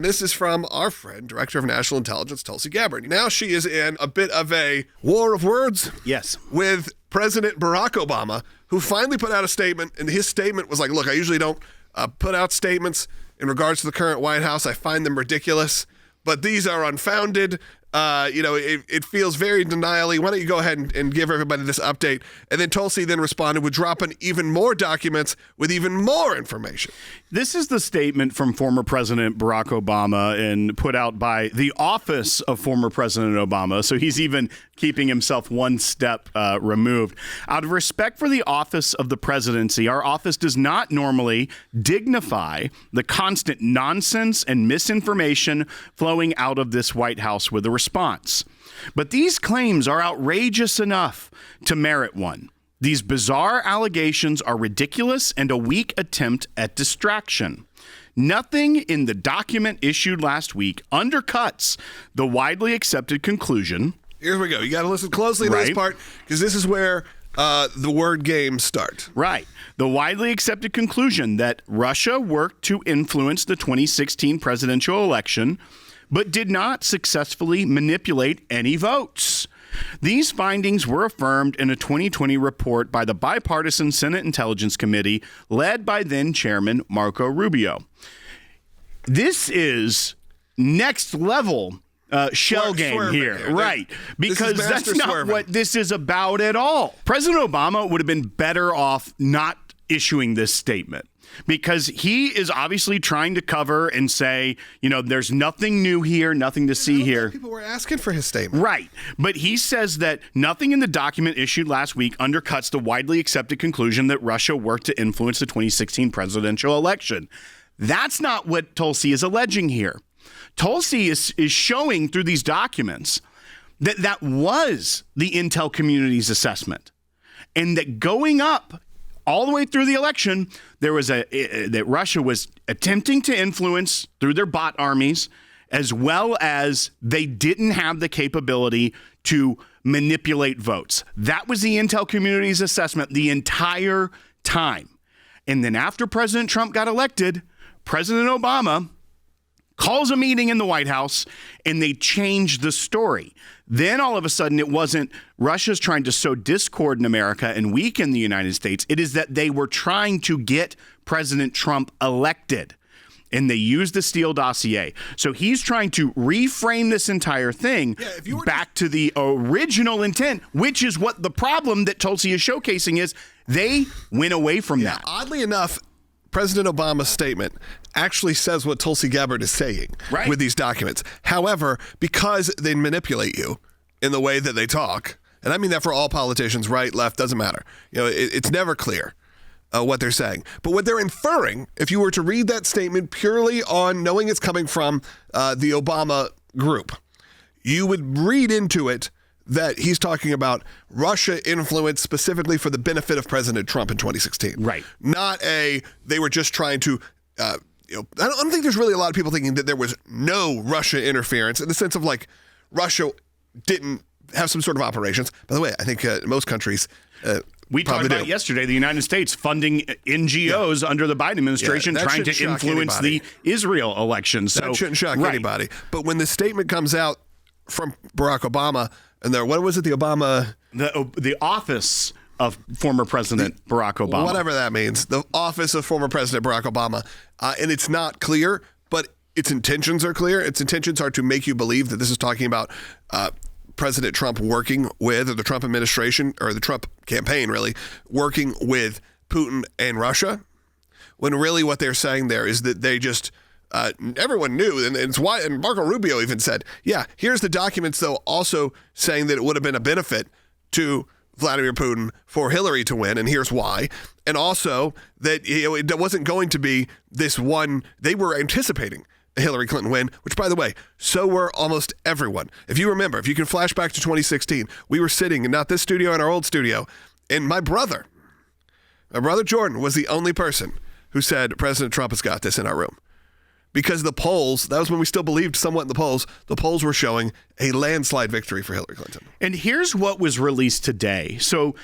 This is from our friend, Director of National Intelligence, Tulsi Gabbard. Now she is in a bit of a war of words. Yes. With President Barack Obama, who finally put out a statement, and his statement was like, look, I usually don't put out statements in regards to the current White House. I find them ridiculous, but these are unfounded. It feels very denial-y. Why don't you go ahead and give everybody this update? And then Tulsi then responded with dropping even more documents with even more information. This is the statement from former President Barack Obama and put out by the office of former President Obama. So he's even keeping himself one step removed. Out of respect for the office of the presidency, our office does not normally dignify the constant nonsense and misinformation flowing out of this White House with a response. But these claims are outrageous enough to merit one. These bizarre allegations are ridiculous and a weak attempt at distraction. Nothing in the document issued last week undercuts the widely accepted conclusion. Here we go. You got to listen closely to this part, because this is where the word games start. Right. The widely accepted conclusion that Russia worked to influence the 2016 presidential election, but did not successfully manipulate any votes. These findings were affirmed in a 2020 report by the bipartisan Senate Intelligence Committee led by then Chairman Marco Rubio. This is next level shell game here, right? Because that's not what this is about at all. President Obama would have been better off not issuing this statement, because he is obviously trying to cover and say, there's nothing new here, nothing to see here. People were asking for his statement. Right. But he says that nothing in the document issued last week undercuts the widely accepted conclusion that Russia worked to influence the 2016 presidential election. That's not what Tulsi is alleging here. Tulsi is showing through these documents that was the intel community's assessment, and that going up all the way through the election, there was that Russia was attempting to influence through their bot armies, as well as they didn't have the capability to manipulate votes. That was the intel community's assessment the entire time. And then after President Trump got elected, President Obama calls a meeting in the White House, and they changed the story. Then all of a sudden, it wasn't Russia's trying to sow discord in America and weaken the United States. It is that they were trying to get President Trump elected, and they used the Steele dossier. So he's trying to reframe this entire thing back to the original intent, which is what the problem that Tulsi is showcasing is. They went away from that. Oddly enough, President Obama's statement actually says what Tulsi Gabbard is saying with these documents. However, because they manipulate you in the way that they talk, and I mean that for all politicians, right, left, doesn't matter. It's never clear what they're saying. But what they're inferring, if you were to read that statement purely on knowing it's coming from the Obama group, you would read into it that he's talking about Russia influence specifically for the benefit of President Trump in 2016. Right. Not they were just trying to, I don't think there's really a lot of people thinking that there was no Russia interference in the sense of Russia didn't have some sort of operations. By the way, I think most countries we talked about yesterday, the United States funding NGOs under the Biden administration trying to influence the Israel election. So that shouldn't shock anybody. But when the statement comes out from Barack Obama, and what was it, the Obama... The office of former President Barack Obama. Whatever that means. The office of former President Barack Obama. And it's not clear, but its intentions are clear. Its intentions are to make you believe that this is talking about President Trump working with, or the Trump administration, or the Trump campaign, really, working with Putin and Russia. When really what they're saying there is that they just... everyone knew, and it's why, and Marco Rubio even said, here's the documents, though, also saying that it would have been a benefit to Vladimir Putin for Hillary to win, and here's why. And also that it wasn't going to be this one, they were anticipating a Hillary Clinton win, which, by the way, so were almost everyone. If you remember, if you can flash back to 2016, we were sitting in not this studio, in our old studio, and my brother Jordan was the only person who said President Trump has got this in our room. Because the polls, that was when we still believed somewhat in the polls were showing a landslide victory for Hillary Clinton. And here's what was released today. So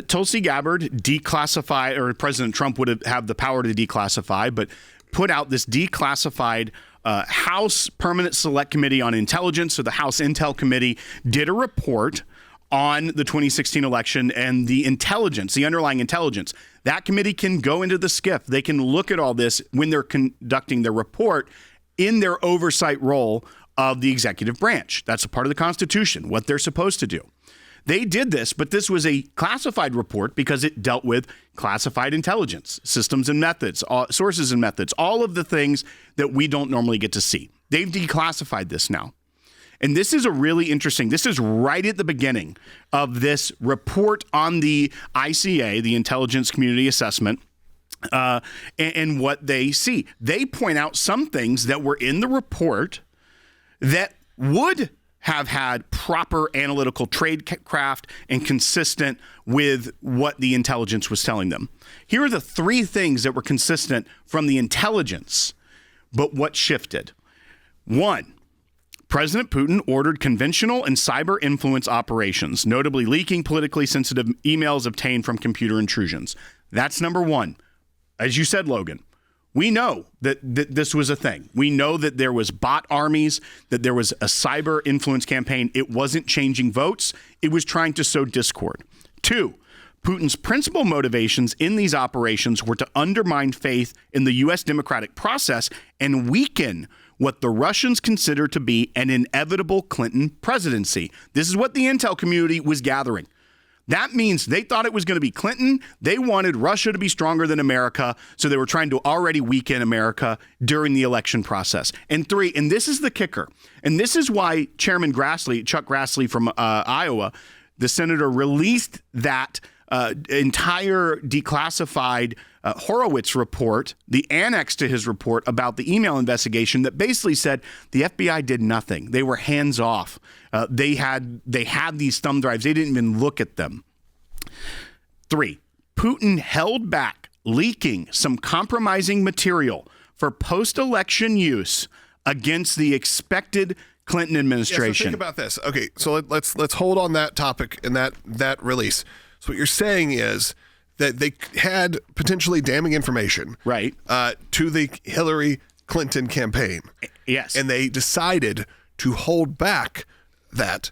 Tulsi Gabbard declassified, or President Trump would have the power to declassify, but put out this declassified House Permanent Select Committee on Intelligence, so the House Intel Committee, did a report on the 2016 election and the intelligence, the underlying intelligence. That committee can go into the SCIF. They can look at all this when they're conducting their report in their oversight role of the executive branch. That's a part of the Constitution, what they're supposed to do. They did this, but this was a classified report because it dealt with classified intelligence, systems and methods, sources and methods, all of the things that we don't normally get to see. They've declassified this now. And this is a really interesting, this is right at the beginning of this report on the ICA, the Intelligence Community Assessment, and what they see. They point out some things that were in the report that would have had proper analytical tradecraft and consistent with what the intelligence was telling them. Here are the three things that were consistent from the intelligence, but what shifted. One, President Putin ordered conventional and cyber influence operations, notably leaking politically sensitive emails obtained from computer intrusions. That's number one. As you said, Logan, we know that this was a thing. We know that there was bot armies, that there was a cyber influence campaign. It wasn't changing votes. It was trying to sow discord. Two, Putin's principal motivations in these operations were to undermine faith in the U.S. democratic process and weaken what the Russians consider to be an inevitable Clinton presidency. This is what the intel community was gathering. That means they thought it was going to be Clinton. They wanted Russia to be stronger than America, so they were trying to already weaken America during the election process. And three, and this is the kicker, and this is why Chairman Grassley, Chuck Grassley from Iowa, the senator, released that entire declassified Horowitz report, the annex to his report about the email investigation that basically said the FBI did nothing. They were hands off. They had these thumb drives. They didn't even look at them. Three, Putin held back leaking some compromising material for post-election use against the expected Clinton administration. Yeah, so think about this. Okay, so let's hold on that topic and that release. So what you're saying is that they had potentially damning information, right, to the Hillary Clinton campaign. Yes, and they decided to hold back that,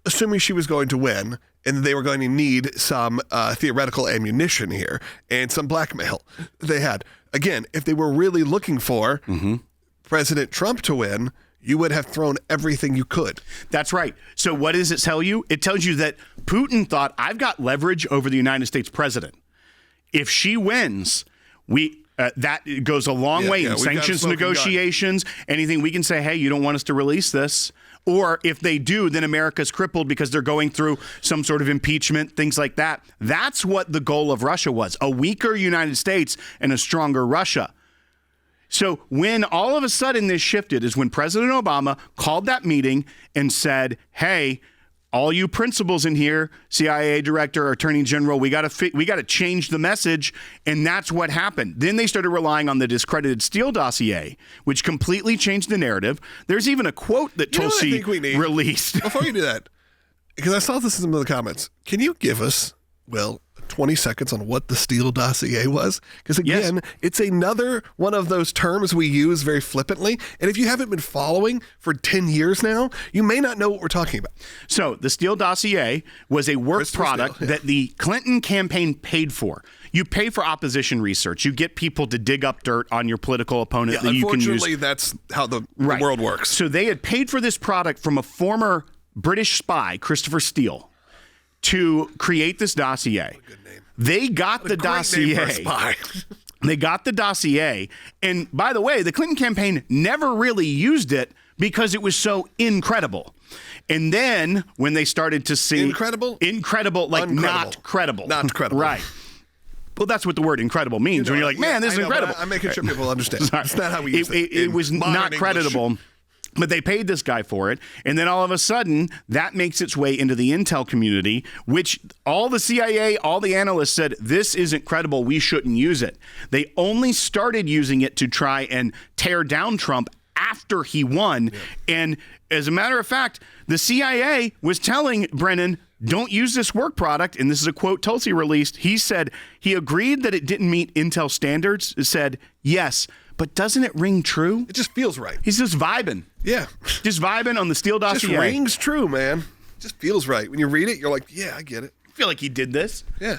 assuming she was going to win, and they were going to need some theoretical ammunition here and some blackmail they had. Again, if they were really looking for President Trump to win, you would have thrown everything you could. That's right. So what does it tell you? It tells you that Putin thought, I've got leverage over the United States president. If she wins, that goes a long way in sanctions negotiations, anything we can say, hey, you don't want us to release this. Or if they do, then America's crippled because they're going through some sort of impeachment, things like that. That's what the goal of Russia was, a weaker United States and a stronger Russia. So when all of a sudden this shifted is when President Obama called that meeting and said, hey, all you principals in here, CIA director, attorney general, we got to change the message. And that's what happened. Then they started relying on the discredited Steele dossier, which completely changed the narrative. There's even a quote that Tulsi released. Before you do that, because I saw this in some of the comments, can you give us, 20 seconds on what the Steele dossier was? Because again, It's another one of those terms we use very flippantly. And if you haven't been following for 10 years now, you may not know what we're talking about. So the Steele dossier was a work product that the Clinton campaign paid for. You pay for opposition research. You get people to dig up dirt on your political opponent that you can use. Unfortunately, that's how the world works. So they had paid for this product from a former British spy, Christopher Steele, to create this dossier. They got the dossier. They got the dossier. And by the way, the Clinton campaign never really used it because it was so incredible. And then when they started to see incredible, like not credible. Not credible. Right. Well, that's what the word incredible means. When you're like, man, this is incredible. I'm making sure people understand. It's not how we use it. It was not creditable. But they paid this guy for it. And then all of a sudden, that makes its way into the intel community, which all the CIA, all the analysts said, this isn't credible. We shouldn't use it. They only started using it to try and tear down Trump after he won. Yeah. And as a matter of fact, the CIA was telling Brennan, don't use this work product. And this is a quote Tulsi released. He said he agreed that it didn't meet intel standards. It said, yes, But doesn't it ring true? It just feels right. He's just vibing. Yeah. Just vibing on the Steele dossier. Just rings true, man. It just feels right. When you read it, you're like, yeah, I get it. I feel like he did this. Yeah.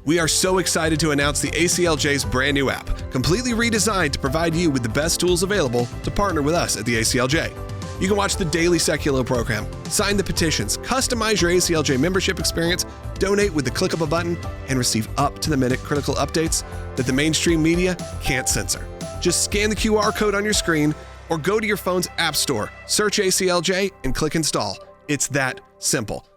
We are so excited to announce the ACLJ's brand new app, completely redesigned to provide you with the best tools available to partner with us at the ACLJ. You can watch the daily Secular program, sign the petitions, customize your ACLJ membership experience, donate with the click of a button, and receive up-to-the-minute critical updates that the mainstream media can't censor. Just scan the QR code on your screen or go to your phone's app store, search ACLJ, and click install. It's that simple.